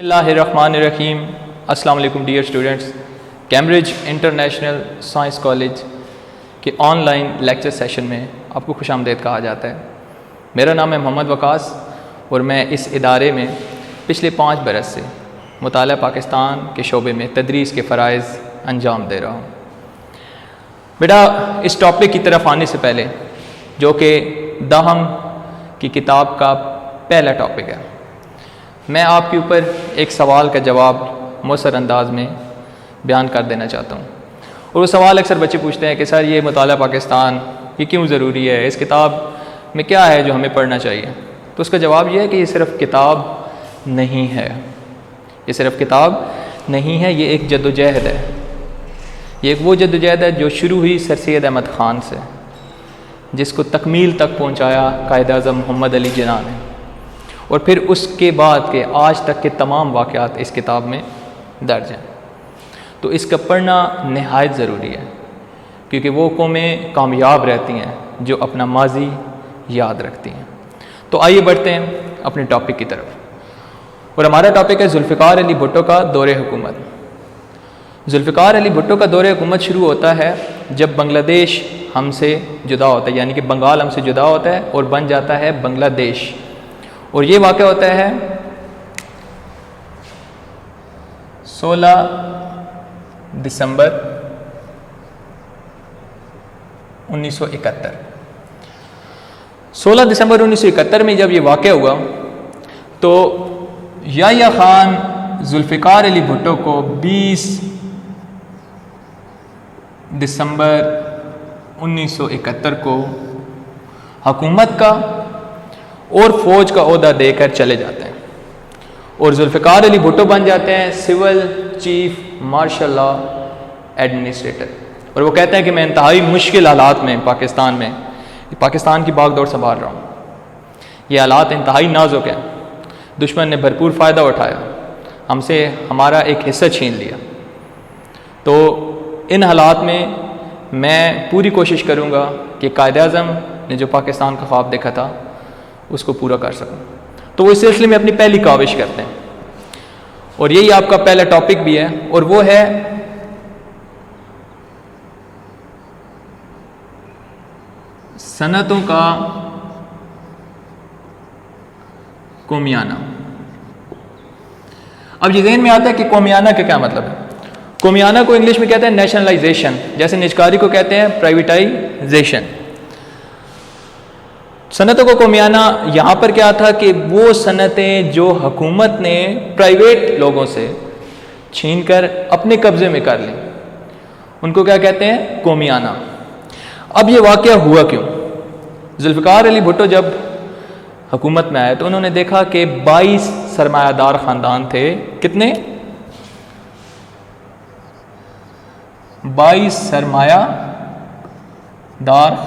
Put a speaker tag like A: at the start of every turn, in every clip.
A: बिस्मिल्लाहिर्रहमानिर्रहीम। अस्सलाम वालेकुम dear students. Cambridge international science college के ऑनलाइन लेक्चर सेशन में आपको खुशामदीद कहा जाता है। मेरा नाम है मोहम्मद वकास और मैं इस इदारे में पिछले 5 बरस से मुताला पाकिस्तान के शोबे में तदरीस के फ़राइज़ अंजाम दे रहा हूँ। बेटा, इस टॉपिक की तरफ आने से पहले, जो कि दाहम की किताब का पहला टॉपिक है, मैं आपके ऊपर एक सवाल का जवाब मुसर अंदाज में बयान कर देना चाहता हूँ। और वो सवाल अक्सर बच्चे पूछते हैं कि सर ये मुताला पाकिस्तान ये क्यों ज़रूरी है, इस किताब में क्या है जो हमें पढ़ना चाहिए। तो उसका जवाब ये है कि ये सिर्फ़ किताब नहीं है, ये सिर्फ़ किताब नहीं है, ये एक जद्दोजहद है। ये एक वो जद्दोजहद है जो शुरू हुई सर सैयद अहमद ख़ान से, जिसको तकमील तक पहुँचाया कायद-ए-आज़म मोहम्मद अली जिन्ना ने, और फिर उसके बाद के आज तक के तमाम वाक़यात इस किताब में दर्ज हैं। तो इसका पढ़ना नहायत ज़रूरी है, क्योंकि वो कौमें कामयाब रहती हैं जो अपना माजी याद रखती हैं। तो आइए बढ़ते हैं अपने टॉपिक की तरफ, और हमारा टॉपिक है जुल्फ़िकार अली भुट्टो का दौरे हुकूमत। जुल्फ़िकार अली भुट्टो का दौरे हुकूमत शुरू होता है जब बांग्लादेश हमसे जुदा होता है, यानी कि बंगाल हमसे जुदा होता है और बन जाता है बांग्लादेश। और ये वाक़या होता है 16 दिसंबर 1971। 16 दिसंबर 1971 में जब ये वाक़या हुआ तो याह्या ख़ान जुल्फ़िकार अली भुट्टो को 20 दिसंबर 1971 को हुकूमत का और फ़ौज का ओहदा देकर चले जाते हैं, और जुल्फ़िकार अली भुट्टो बन जाते हैं civil chief martial law administrator. और वो कहते हैं कि मैं इंतहाई मुश्किल हालात में पाकिस्तान की बागडोर संभाल रहा हूँ। ये हालात इंतहाई नाजुक हैं, दुश्मन ने भरपूर फ़ायदा उठाया, हमसे हमारा एक हिस्सा छीन लिया। तो इन हालात में मैं पूरी कोशिश करूँगा कि कायद-ए-आज़म ने जो पाकिस्तान का ख्वाब देखा था उसको पूरा कर सकूं। तो वो इस सिलसिले में अपनी पहली काविश करते हैं, और यही आपका पहला टॉपिक भी है, और वो है सनतों का कोमियाना। अब ये ज़हन में आता है कि कोमियाना का क्या मतलब है। कोमियाना को इंग्लिश में कहते हैं नेशनलाइजेशन, जैसे निजकारी को कहते हैं प्राइवेटाइजेशन। सनतों को कोमियाना यहाँ पर क्या था कि वो सनतें जो हुकूमत ने प्राइवेट लोगों से छीन कर अपने कब्ज़े में कर ली, उनको क्या कहते हैं, कोमियाना। अब ये वाक़या हुआ क्यों। जुल्फ़िकार अली भुट्टो जब हुकूमत में आए तो उन्होंने देखा कि 22 सरमायादार ख़ानदान थे। कितने? 22 सरमायादार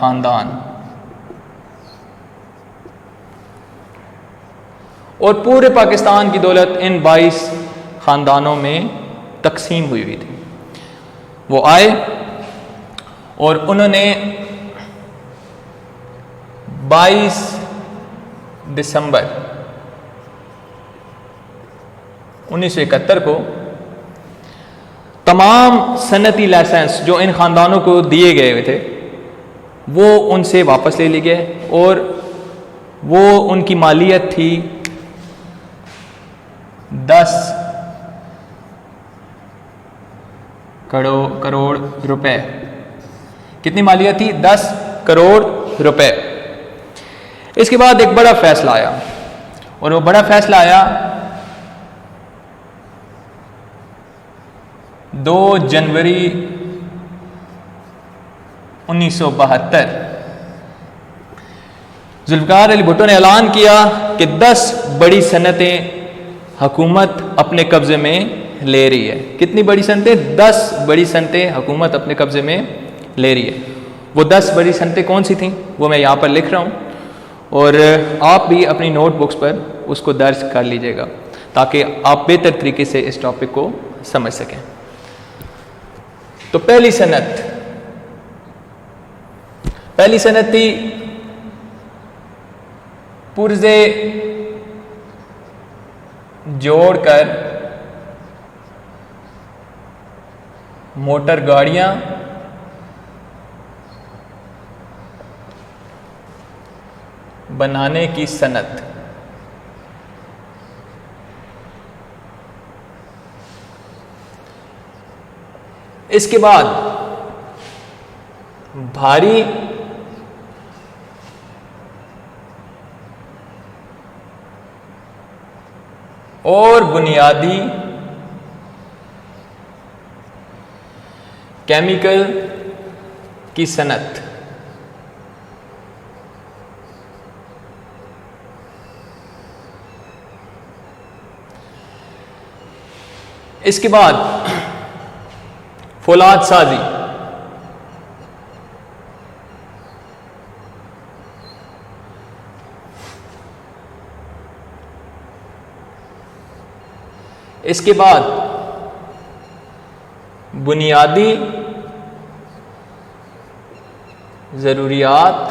A: ख़ानदान, और पूरे पाकिस्तान की दौलत इन 22 ख़ानदानों में तकसीम हुई थी। वो आए और उन्होंने 22 दिसंबर 1971 को तमाम सनती लाइसेंस जो इन ख़ानदानों को दिए गए हुए थे वो उनसे वापस ले लिए गए, और वो उनकी मालियत थी 10 करोड़ रुपए। कितनी मालियत थी? 10 करोड़ रुपए। इसके बाद एक बड़ा फैसला आया, और वो बड़ा फैसला आया 2 जनवरी 1972। जुल्फ़िकार अली भुट्टो ने ऐलान किया कि 10 बड़ी सनतें हुकूमत अपने कब्ज़े में ले रही है। कितनी बड़ी सनतें? 10 बड़ी सनतें हुकूमत अपने कब्ज़े में ले रही है। वो 10 बड़ी सनतें कौन सी थीं वो मैं यहाँ पर लिख रहा हूँ, और आप भी अपनी नोटबुक्स पर उसको दर्ज कर लीजिएगा ताकि आप बेहतर तरीके से इस टॉपिक को समझ सकें। तो पहली सनत थी पुरज़े जोड़कर मोटर गाड़ियां बनाने की सनत। इसके बाद भारी और बुनियादी केमिकल की सनत। इसके बाद फौलाद साजी, इसके बाद बुनियादी ज़रूरियात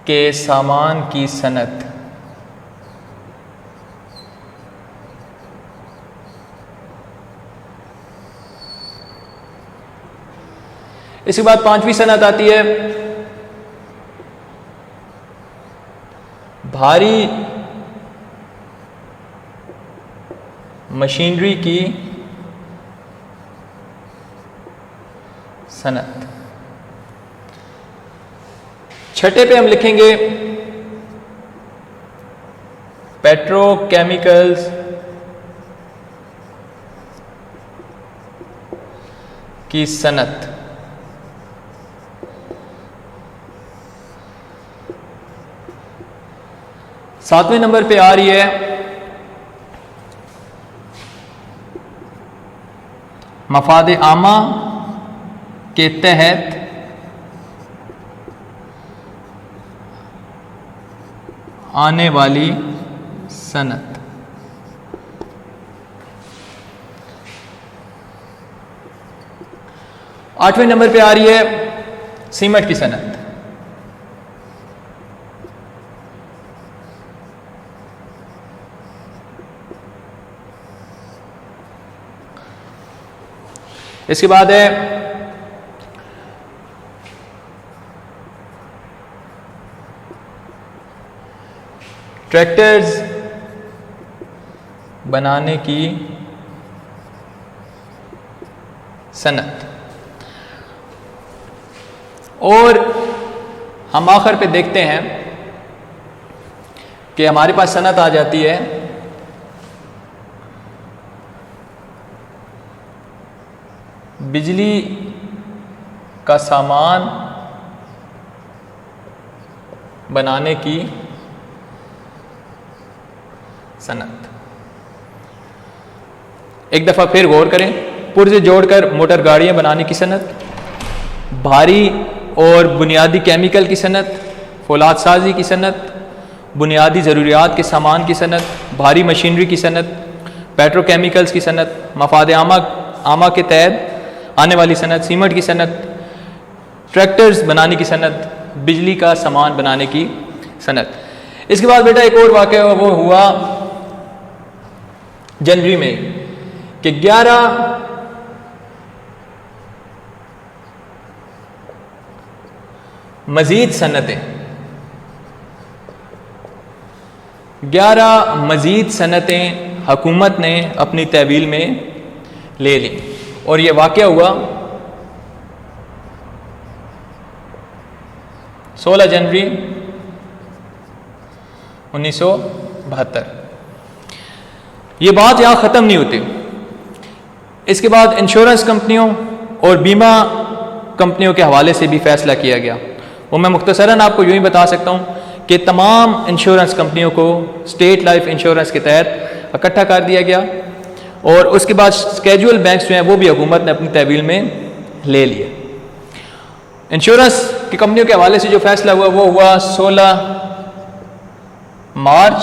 A: के सामान की सनत। इसके बाद पांचवी सनत आती है भारी मशीनरी की सनत। छठे पे हम लिखेंगे पेट्रोकेमिकल्स की सनत। सातवें नंबर पे आ रही है मफाद आमा के तहत आने वाली सनत। आठवें नंबर पे आ रही है सीमेंट की सनत। इसके बाद है ट्रैक्टर्स बनाने की सनत। और हम आखिर पे देखते हैं कि हमारे पास सनत आ जाती है बिजली का सामान बनाने की सनत। एक दफा फिर गौर करें, पुर्जे जोड़कर मोटर गाड़ियां बनाने की सनत, भारी और बुनियादी केमिकल की सनत, फौलाद साजी की सनत, बुनियादी ज़रूरियात के सामान की सनत, भारी मशीनरी की सनत, पेट्रोकेमिकल्स की सनत, मफाद आमा के तहत आने वाली सनत, सीमेंट की सनत, ट्रैक्टर्स बनाने की सनत, बिजली का सामान बनाने की सनत। इसके बाद बेटा एक और वाक़या वो हुआ जनवरी में कि 11 मजीद सनतें 11 मजीद सनतें हुकूमत ने अपनी तहवील में ले ली। और ये वाक़या हुआ 16 जनवरी 1972। ये बात यहाँ ख़त्म नहीं होती। इसके बाद इंश्योरेंस कंपनियों और बीमा कंपनियों के हवाले से भी फैसला किया गया। वो मैं मुख्तसरन आपको यूँ ही बता सकता हूँ कि तमाम इंश्योरेंस कंपनियों को स्टेट लाइफ इंश्योरेंस के तहत इकट्ठा कर दिया गया। और उसके बाद स्केजुअल बैंक्स जो हैं वो भी हुकूमत ने अपनी तहवील में ले लिए। इंश्योरेंस की कंपनियों के हवाले से जो फैसला हुआ वो हुआ 16 मार्च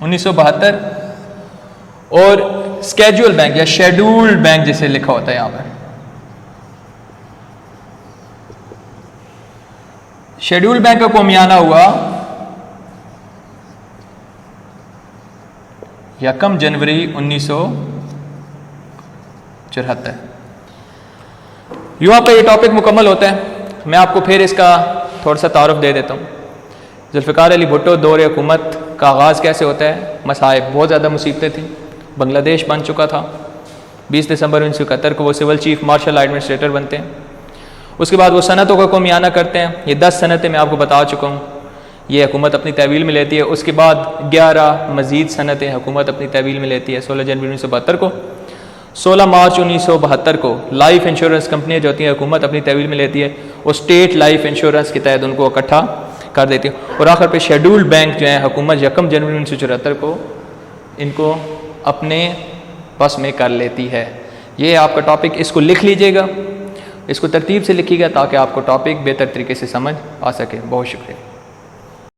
A: 1972। और स्केजुअल बैंक या शेड्यूल्ड बैंक जैसे लिखा होता है यहाँ पर, शेड्यूल बैंक का कोमियाना हुआ 1 जनवरी 1974। यूँ आपका ये टॉपिक मुकम्मल होता है। मैं आपको फिर इसका थोड़ा सा तारुफ दे देता हूँ। जुल्फ़िकार अली भुट्टो दौर हुकूमत का आगाज़ कैसे होता है। मसाइब बहुत ज़्यादा मुसीबतें थी। बांग्लादेश बन चुका था। 20 दिसंबर 1971 को वो सिविल चीफ मार्शल एडमिनिस्ट्रेटर बनते हैं। उसके बाद वो सनतों का कोमियाना करते हैं। ये 10 सनतें मैं आपको बता चुका हूँ, ये हुकूमत अपनी तहवील में लेती है। उसके बाद 11 मज़ीद सनतें हुकूमत अपनी तहवील में लेती है। 16 जनवरी 1972 को, 16 मार्च 1972 को लाइफ इंश्योरेंस कंपनियाँ जो होती हैं हुकूमत अपनी तहवील में लेती है, वो स्टेट लाइफ इंश्योरेंस के तहत उनको इकट्ठा कर देती है। और आखिर पे शेड्यूल बैंक जो है हुकूमत 1 जनवरी 1974 को इनको अपने बस में कर लेती है। ये आपका टॉपिक, इसको लिख लीजिएगा, इसको तरतीब से लिखिएगा ताकि आपको टॉपिक बेहतर तरीके से समझ आ सके। बहुत शुक्रिया।